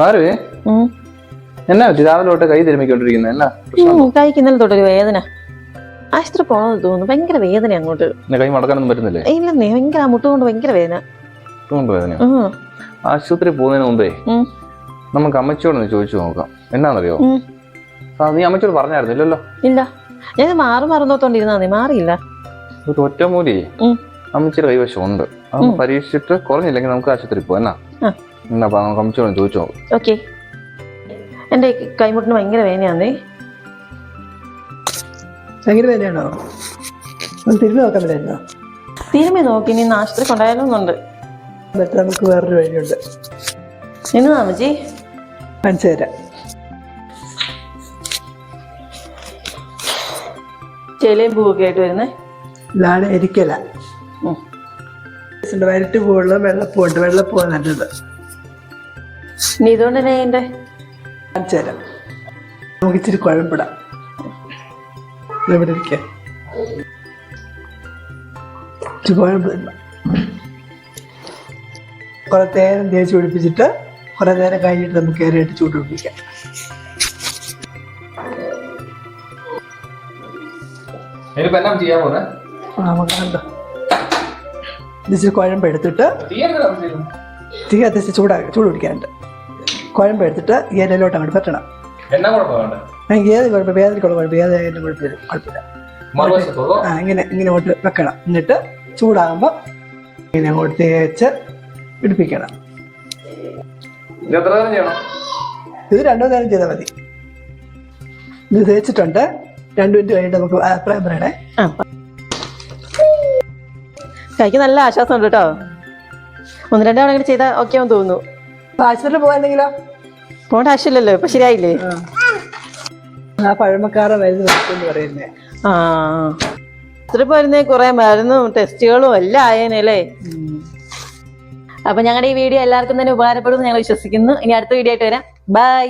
ആരുവേ എന്നാ പറ്റി രാവിലെ തൊട്ട് കൈ തിരുമ്മിക്കൊണ്ടിരിക്കുന്നത് എന്നാ കൈക്ക് ഇന്നലെ തൊട്ടൊരു വേദന ആശുപത്രി പോണെന്ന് തോന്നുന്നു. ഭയങ്കര വേദന അങ്ങോട്ട്. കൈ മടക്കാനൊന്നും പറ്റുന്നില്ലേ? ഇല്ലെന്നേ, ഭയങ്കര മുട്ടുകൊണ്ട് ഭയങ്കര വേദന. വേദന ആശുപത്രി പോകുന്നതിന് മുമ്പേ നമുക്ക് അമ്മച്ചിയോടൊന്ന് ചോദിച്ചു നോക്കാം. എന്നാന്നറിയോ, നീ അമ്മച്ചിയോട് പറഞ്ഞായിരുന്നില്ലല്ലോ? ഇല്ല, ഞാൻ മറന്നോത്തോണ്ടിരുന്നാ മതി, മാറിയില്ല. ഒരു ഒറ്റമൂലി അമ്മച്ചിയുടെ കൈവശം ഉണ്ട്. അത് പരീക്ഷിച്ചിട്ട് കുറഞ്ഞില്ലെങ്കിൽ നമുക്ക് ആശുപത്രി പോവാം. എന്നാ നമുക്ക് അമ്മച്ചിയോട് ചോദിച്ചു നോക്കാം. ഓക്കെ. എന്റെ കൈമുട്ടിന് ഭയങ്കര വേദനയാന്നേ. ഭയങ്കര വേദനയാണോ? തിരുമ്പി നോക്കാൻ പറ്റില്ല. തിരുമ്പി നോക്കി ഇനി ആശുപത്രി കൊണ്ടായാലൊന്നുണ്ട്. നമുക്ക് വേറൊരു വഴിയുണ്ട്. എന്നതാ അമ്മച്ചി? കാണിച്ചു തരാം. ചേലയും പൂവൊക്കെ ആയിട്ട് വരുന്നേ. ഇതാണ് എരിക്കല. വരട്ട് പൂവുള്ള വെള്ളപ്പൂണ്ട്. വെള്ളപ്പൂവാണ് നല്ലത്. ഇനി ഇതുകൊണ്ട് തന്നെ എന്റെ കാണിച്ചു തരാം. നമുക്ക് ഇച്ചിരി കുഴമ്പിടാം. ഇവിടെ ഇരിക്കാം. കുഴമ്പിട. കുറെ നേരം തേച്ച് പിടിപ്പിച്ചിട്ട് കുറെ നേരം കഴിഞ്ഞിട്ട് നമുക്ക് കയറിയിട്ട് ചൂട് പിടിപ്പിക്കാം. നമുക്കുണ്ടോ ഇച്ചിരി കുഴമ്പ് എടുത്തിട്ട് തീ കത്തിച്ച് ചൂട് പിടിക്കാനുണ്ട്. കുഴമ്പ് എടുത്തിട്ട് ഈ ഇലയിലോട്ട് അങ്ങോട്ട് പറ്റണം. ഏത് കുഴപ്പം, വേദനക്കുള്ള കുഴപ്പം, ഏതായാലും കുഴപ്പമില്ല. ഇങ്ങനെ അങ്ങോട്ട് വെക്കണം. എന്നിട്ട് ചൂടാകുമ്പോൾ ഇങ്ങനെ അങ്ങോട്ട് തേച്ച് പിടിപ്പിക്കണം. ഇത് 2 നേരം ചെയ്താൽ മതി. ഇത് തേച്ചിട്ടുണ്ട്. 2 മിനിറ്റ് കഴിഞ്ഞിട്ട് നമുക്ക് അഭിപ്രായം പറയണേ. കൈക്ക് നല്ല ആശ്വാസം ഉണ്ട് കേട്ടോ. 1-2 തവണ ഇങ്ങനെ ചെയ്താൽ ഓക്കെ ആവും തോന്നുന്നു. ആശുപത്രിയിൽ പോകാനെങ്കിലോ? പോകേണ്ട ആവശ്യമില്ലല്ലോ, ഇപ്പൊ ശരിയായില്ലേ? ആ പഴമക്കാരെ മരുന്ന് എന്ന് പറയുന്നേ. ആശുപത്രി പോയിരുന്നേ കുറെ മരുന്നും ടെസ്റ്റുകളും എല്ലാം ആയേനല്ലേ. അപ്പൊ ഞങ്ങളുടെ ഈ വീഡിയോ എല്ലാവർക്കും തന്നെ ഉപകാരപ്പെടുമെന്ന് ഞങ്ങൾ വിശ്വസിക്കുന്നു. ഇനി അടുത്ത വീഡിയോ ആയിട്ട് വരാം. ബൈ.